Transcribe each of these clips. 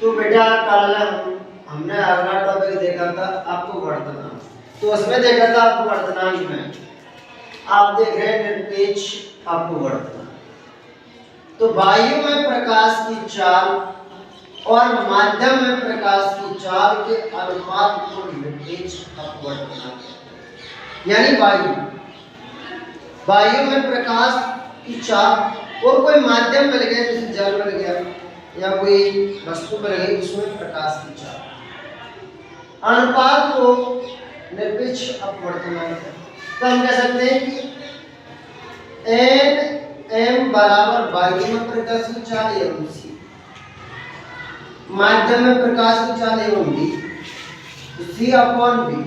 तो बेटा कल हमने अगला टॉपिक देखा था आपको वर्तमान, तो उसमें देखा था आपको वर्तमान में आप देख रहे हैं निरपेक्ष आपको वर्तमान। तो वायु में प्रकाश की चाल और माध्यम में प्रकाश की चाल के अनुपात को निरपेक्ष अपवर्तनांक कहते हैं। यानी वायु में प्रकाश की चाल और कोई माध्यम मिल गया जैसे जल मिल गया या कोई वस्तु मिल गई उसमें प्रकाश की चाल अनुपात को निरपेक्ष अपवर्तनांक है। तो हम कह सकते हैं कि एन एम बराबर वायु में प्रकाश की चाल एवं सी, माध्यम में प्रकाश की चाल एवं बी, सी अपॉन बी।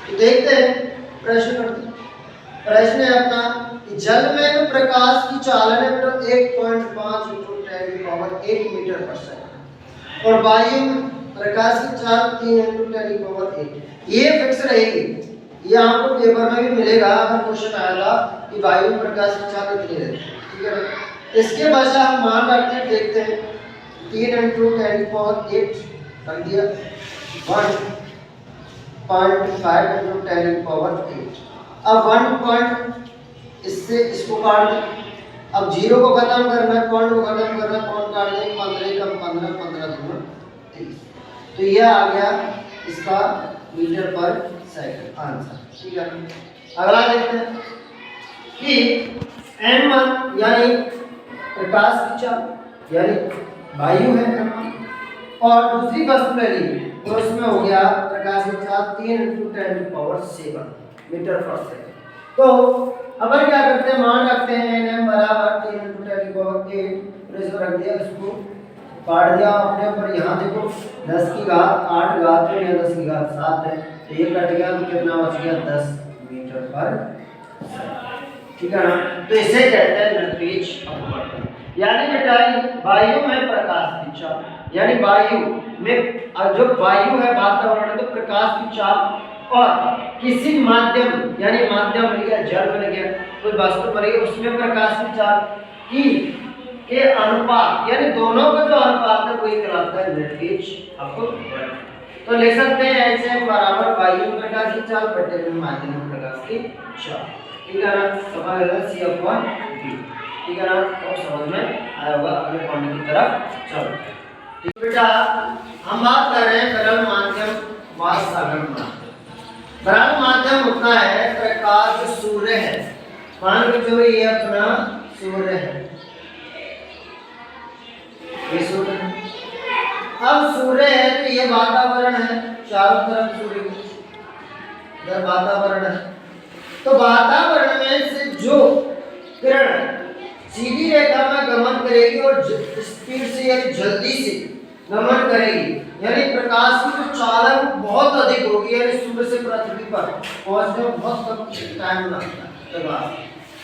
तो देखते हैं प्रश्न करते हैं। प्रश्न है अपना कि जल में प्रकाश की चाल है तो 1.5 × 10⁸ मीटर पर सेकंड और वायु में प्रकाश की चाल 3 × 10⁸ ये फिक्स रहेगी। ये आपको पेपर में भी मिलेगा अगर क्वेश्चन आएगा कि वायु में प्रकाश की चाल कितनी रहती है, ठीक है ना। इसके बजाय हम मान रखते हैं, देखते हैं 3 × 10⁸ कर दिया 1.5 × 10⁸। अब 1 इससे इसको काट दें। अब 0 को खत्म करना है, पॉइंट को खत्म करना है, पॉइंट काट दें 15 कम 15 15 दूना 30। तो यह आ गया इसका मीटर पर सेकंड आंसर, ठीक है। अगला देखते हैं कि m1 यानी प्रकाश की चाल यानी वायु है m1 और दूसरी वस्तु ले ली तो इसमें हो गया प्रकाश की चाल 3 × 10⁷ मीटर पर सेकंड। तो अब क्या करते हैं, मान रखते हैं n बराबर 3 × 10⁸ तो इसको रख दिया, इसको काट दिया अपने ऊपर। यहाँ देखो 10 की घात 8 घात है या 10 की घात 7 है, तो ये कट गया तो कितना बच गया 10 मीटर पर सेकंड, ठीक है ना। तो इसे कहते हैं निरपेक्ष अपवर्तन। यानी बेटा वायु में प्रकाश की चाल यानी वायु में जो वायु है वातावरण में तो प्रकाश की चाल और किसी माध्यम यानी माध्यम मिल गया जल मिल गया कोई वस्तु मिल गई उसमें प्रकाश की चाल की के अनुपात यानी दोनों का जो अनुपात है वही कहलाता है निरपेक्ष अपवर्तन। तो लिख सकते हैं ऐसे बराबर वायु में प्रकाश की चाल बटे में माध्यम में प्रकाश की चाल, ठीक है ना। समझ लो सी अपॉन बी, ठीक है ना। तो समझ में आया होगा। अगले पॉइंट की तरफ चलो, ठीक बेटा। हम बात कर रहे हैं तरल माध्यम व सघन माध्यम। तरल माध्यम होता है प्रकाश जो सूर्य है, मान के चलो ये अपना सूर्य है, ये सूर्य है। अब सूर्य है तो ये वातावरण है, चारों तरफ सूर्य इधर वातावरण है। तो वातावरण में से जो किरण सीधी रेखा में गमन करेगी और स्पीड से यानी जल्दी से गमन करेगी यानी प्रकाश की जो चाल है वो बहुत अधिक होगी यानी सूर्य से पृथ्वी पर पहुंचने में बहुत कम टाइम लगता है, प्रकाश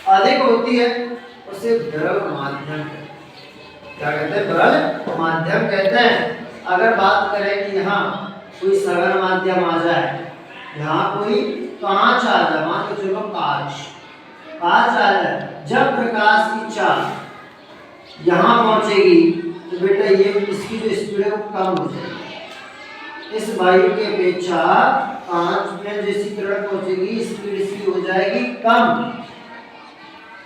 अधिक होती है उसे विरल माध्यम कहते हैं। क्या कहते हैं? विरल माध्यम कहते हैं। अगर बात करें कि यहाँ कोई सघन माध्यम आ जाए, यहाँ कोई कांच आ जाए, मान के चलो कांच आ जाए, जब प्रकाश की चाल यहाँ पहुंचेगी तो बेटा ये इसकी जो स्पीड है वो कम हो जाएगी। इस वायु की अपेक्षा कांच में जैसी किरण पहुंचेगी स्पीड इसकी हो जाएगी कम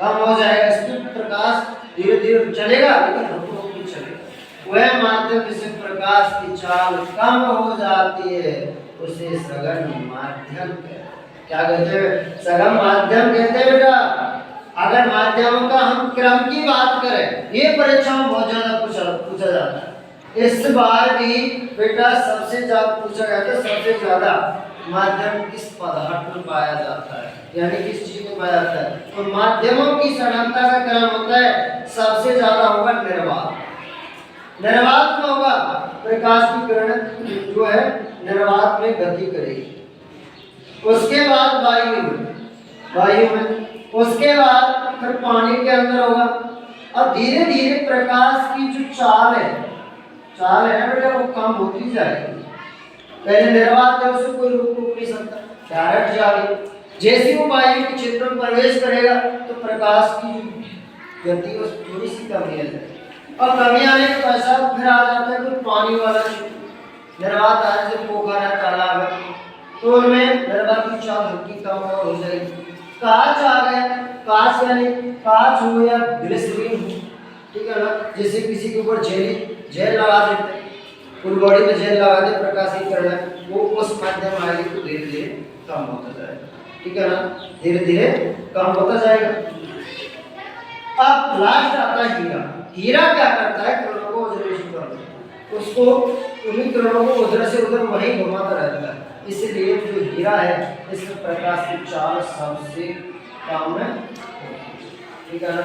हो जाएगा। इसमें प्रकाश धीरे धीरे चलेगा लेकिन रुक चलेगा। वह माध्यम जिससे प्रकाश की चाल कम हो जाती है उसे सघन माध्यम कहते हैं। क्या कहते हैं? सघन माध्यम कहते हैं बेटा। अगर माध्यमों का हम क्रम की बात करें, ये परीक्षा में बहुत ज्यादा पूछा जाता है। इस बार भी बेटा सबसे ज्यादा पूछा जाता है, सबसे ज्यादा माध्यम किस पदार्थ में पाया जाता है यानी किस चीज में पाया जाता है। तो माध्यमों की सघनता का क्रम होता है, सबसे ज्यादा होगा निर्वात। निर्वात में होगा प्रकाश की किरण जो है निर्वात में गति करेगी। उसके बाद वायु में उसके बाद फिर पानी के अंदर होगा। अब धीरे धीरे प्रकाश की जो चाल है ना बेटा वो कम होती जाएगी। पहले निर्वात है उसे कोई रोक नहीं सकता, डायरेक्ट जाएगी। जैसे वो वायु के क्षेत्र में प्रवेश करेगा तो प्रकाश की गति थोड़ी सी कम हो जाएगी। और कमी आने के पश्चात फिर आ जाता है कोई पानी वाला निर्वात है, जैसे पोखर है, तालाब है, तो उनमें निर्वात की चाल हल्की कम और हो जाएगी। कांच आ गया, कांच यानी कांच हो या ग्लिसरीन हो, ठीक है ना, जैसे किसी के ऊपर जेल लगा देते, पूरी बॉडी में जेल लगा दे, प्रकाशीकरण वो उस माध्यम आएगी तो धीरे धीरे कम होता जाएगा, ठीक है ना, धीरे धीरे कम होता जाएगा। अब लास्ट आता है हीरा। हीरा क्या करता है, किरणों को ऑब्जर्वेशन करता है, उसको उन्हीं किरणों को उधर से उधर वहीं घुमाता रहता है, इसलिए जो हीरा है इसमें प्रकाश की चाल सबसे कम है, ठीक है ना,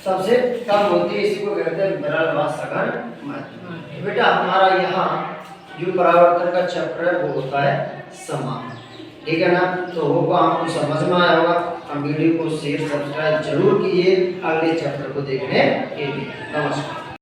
सबसे कम होती है, इसी को कहते हैं विरल व सघन मध्य। बेटा हमारा यहाँ जो परावर्तन का चक्र है वो होता है समाप्त, ठीक है ना। तो वो आपको समझ में आया होगा। हम वीडियो को शेयर सब्सक्राइब जरूर कीजिए अगले चैप्टर को देखने के लिए। नमस्कार।